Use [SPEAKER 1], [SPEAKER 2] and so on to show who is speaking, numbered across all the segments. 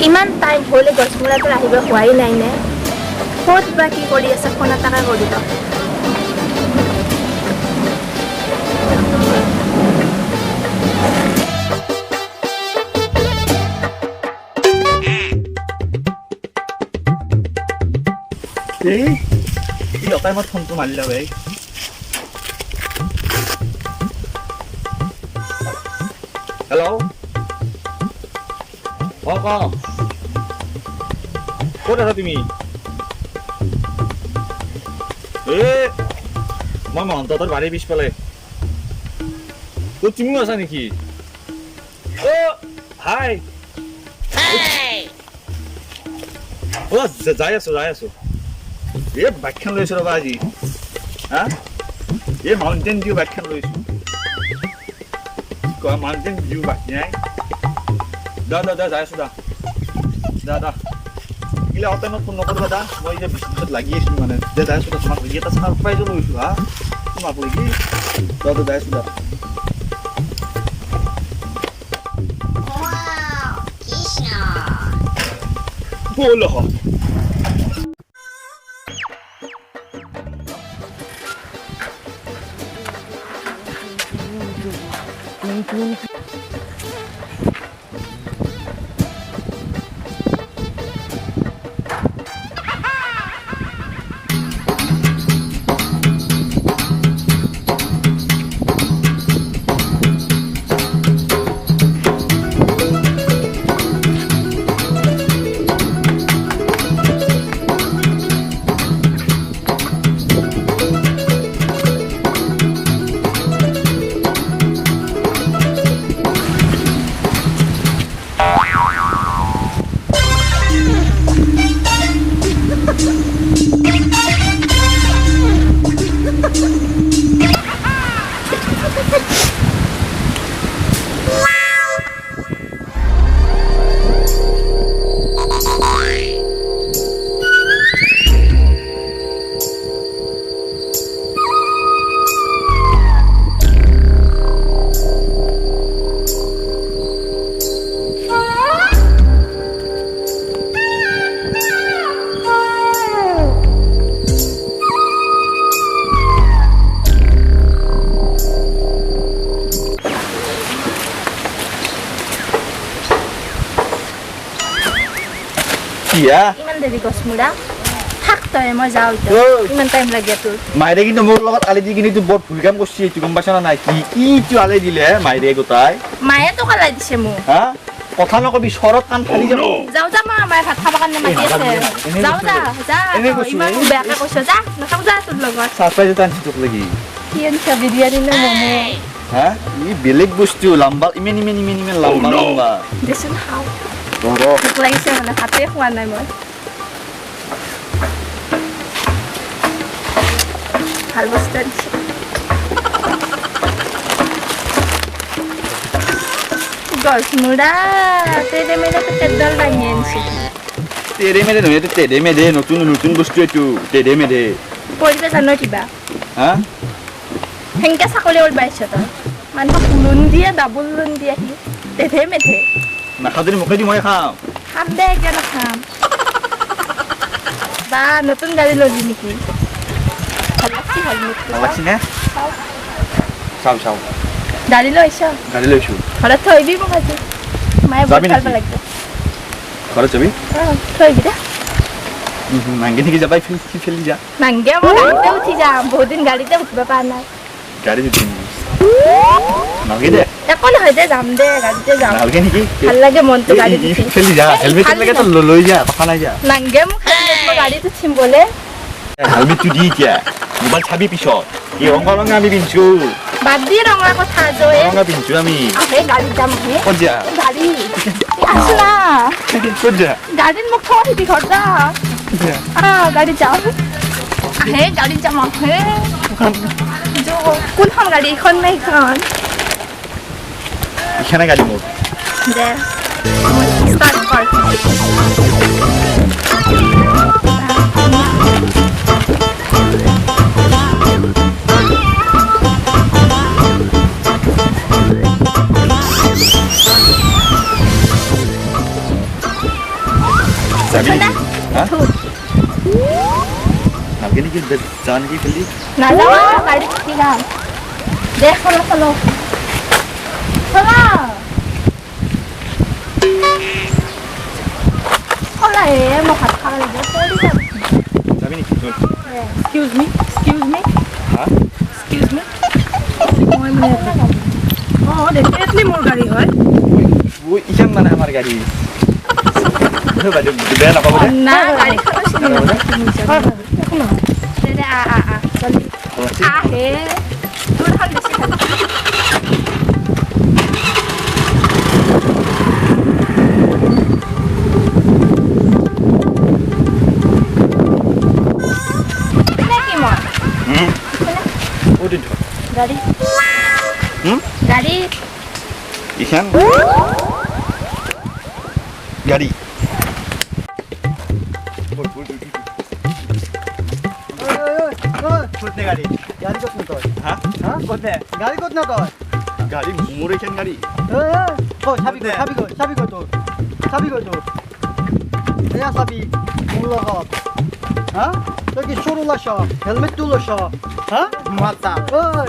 [SPEAKER 1] ইমান টাইম হ'লে গছমূলাটো আহিব হোৱাই নাই নে ক'ত বা কি কৰি আছে ফোন এটাকে কৰি দিয়ক
[SPEAKER 2] লতাই মই ফোনটো মাৰিলা ভাই হেল্ল' ক ক'ত আছা তুমি মই মহন্তহঁতৰ বাৰীৰ পিছফালে ক'ত তুমিও আছা নেকি হাই যাই আছো বাইকখন লৈছো ৰবা আজি হা মাউণ্টেইন ডিউ বাইকখন লৈছো মাউণ্টেইন ডিউ বাইক নাই যাই আছো দা গিলা অটাইমত ফোন নকৰিবা দা মই এতিয়া বিজনেছত লাগি আছো মানে যাই আছো তোমাক এটা ছাৰপ্ৰাইজো লৈছো হা তোমাক লাগি যাই আছো দা বলো ইমান দেৰি গছমূলা থাক তই মই যাওঁ ইমান টাইম লাগে তোৰ মাইৰে কিন্তু মোৰ লগত আলি দি কিনি বৰ ভুল কাম কৰিছে এইটো গম পাইছা না নাই কি আলি দিলে মাইৰে গোটাই মায়ে তো কালাই দিছে মোক হা কথা নকবি শৰত কাণ ফালি যাব যাওঁ মা মায়ে ভাত খাব কাৰণে মাতি আছে যাওঁ ইমান বেয়াকে কৈছ যা নাখাওঁ যা তোৰ লগত ছাৰপ্ৰাইজ এটা আনিছো তোক লাগি কি আনিছা বিৰিয়ানী নে ম'ম' হা ই বেলেগ বস্তু লম্বা ইমান লম্বা দেচোন খাওঁ ভোক লাগিছে মানে ভাতে খোৱা নাই মই ভাল বস্তু আনিছে গছমূৰা তেৰে মেৰে পেটডাল দাঙি আনিছে তেৰে মেৰে নহয় তেৰে মেৰে নতুন বস্তু এইটো তেৰে মেৰে পৰিবে জানো কিবা হা হেংকে চাকলি ওলবাইছ তই মানুহক লোন দিয়ে ডাবুল লোন দিয়ে সি তেৰে মেৰে নাখাওঁ যদি মোকে দি মই খাম দে কিয় নাখাম বা নতুন গাড়ী ললি নেকি ভাল লাগছি নে চাওঁ গাড়ী লৈছো ঘৰত থৈবি মোক আজি মায়ে বহুত ভাল লাগিব ঘৰত যাবি থৈবি দে নাংগে নেকি যাবাই ফেলি যা নাংগে মই গাড়ীতে উঠি যাম বহুত দিন গাড়ীতে উঠিব পৰা নাই গাড়ী উঠিম নালগে দে একো নহয় দে যাম দে গাড়ীতে যাম নালগে নেকি ভাল লাগে মনটো গাড়ীত উঠি ফেলি যা হেলমেট লাগে তো লৈ যা কথা নাই যা নাংগে মোক হেলমেট মই গাড়ীত উঠিম বলে হেলমেট তো দি যা মোবাইল চাবি পিছত কি ৰঙা আমি পিন্ধছো বাদ দি ৰঙা কথা জয় ৰঙা পিন্ধছো আমি আহে গাড়ীত যাম হে ক'ত যা গাড়ী আছো না ক'ত যা গাড়ীত মোক থৈ দিবি ঘৰত যা গাড়ীত যাম আহে গাড়ীত যাম আহে কোনখন গাড়ী এইখন নে এইখন এইখানে গাড়ী মোৰ দে ষ্টাৰ্ট কৰ
[SPEAKER 3] Nabgini ki jaan ki filli.
[SPEAKER 2] নাযাওঁ গাড়ীত উঠি যাম দে চলো চলো চলা চলা হে মই ভাত খাব লাগিব পৰি যাম
[SPEAKER 3] Sabi ni.
[SPEAKER 2] এক্সকিউজ মি
[SPEAKER 3] Ha?
[SPEAKER 2] এক্সকিউজ মি মই মানে ডেফিনেটলি মোৰ গাড়ী হয়
[SPEAKER 3] Wo ikan mana amar gari. Baju beda apa beda?
[SPEAKER 2] না গাড়ীখনো চিনি নাপাওঁ দে দে জলদি আহে তোৰ এখন বেছি ভাল কি মই
[SPEAKER 3] Udin.
[SPEAKER 2] গাড়ী গাড়ী
[SPEAKER 3] Ikan. Gari.
[SPEAKER 4] कुठने गाडी गाडी कोत ना तोय
[SPEAKER 3] Ha?
[SPEAKER 4] हा कोठने गाडी कोत ना तोय
[SPEAKER 3] Gari mur ikan gari.
[SPEAKER 4] हो साबी गो तो या साबी मुला हो हा 저기 쇼롤라샤 헬멧 둘러샤 하 맞다 어이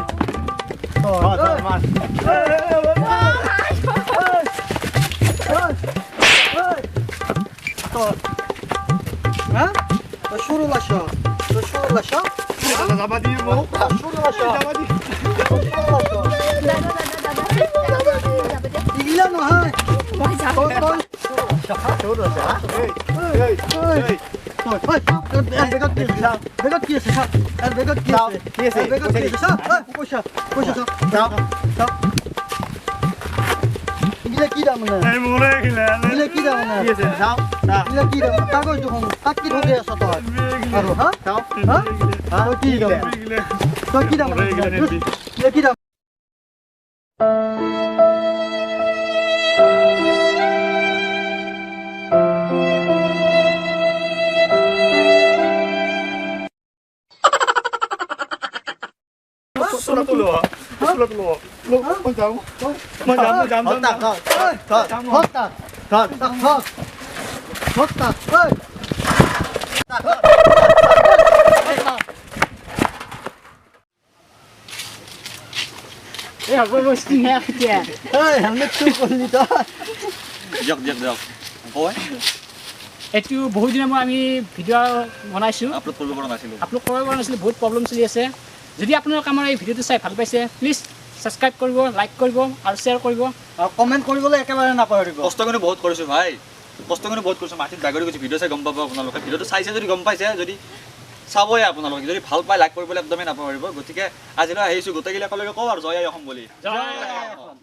[SPEAKER 4] 하? 너 쇼롤라샤
[SPEAKER 3] Zabadi mo.
[SPEAKER 4] 쇼롤라샤
[SPEAKER 3] Zabadi.
[SPEAKER 4] 이기라 너 하.
[SPEAKER 2] মই যাম
[SPEAKER 4] 내가 끼었어. 이기라 끼다면은.
[SPEAKER 3] Mure gila.
[SPEAKER 4] 이기라 끼다면은. 이기라 끼다. 까고 좀 깎기 도대서 또. 바로 하? 하? 끼다. 또 끼다면은. 이기라 끼다.
[SPEAKER 3] Surat dulu. Lu jam. Jok. Oi.
[SPEAKER 5] এইটো বহুত দিনৰ মই আমি ভিডিঅ' বনাইছোঁ
[SPEAKER 3] Upload কৰিব পৰা নাছিলো.
[SPEAKER 5] আপলোড কৰিব পৰা নাছিলোঁ বহুত প্ৰব্লেম চলি আছে যদি আপোনালোকে আমাৰ এই ভিডিঅ'টো চাই ভাল পাইছে প্লিজ ছাবস্ক্ৰাইব কৰিব লাইক কৰিব আৰু শ্বেয়াৰ কৰিব
[SPEAKER 4] কমেন্ট কৰিবলৈ একেবাৰে নাপাহৰিব
[SPEAKER 3] কষ্ট কৰি বহুত কৰিছো ভাই কষ্ট কৰি বহুত কৰিছো মাটিত বাগৰি গৈছে ভিডিঅ' চাই গম পাব আপোনালোকে ভিডিঅ'টো চাইছে যদি গম পাইছে যদি চাবই আপোনালোকে যদি ভাল পায় লাইক কৰিবলৈ একদমেই নাপাহৰিব গতিকে আজিলৈ আহিছোঁ গোটেইগিলাকলৈকে কওঁ আৰু জয় আই অসম বুলি
[SPEAKER 5] জয় আই অসম।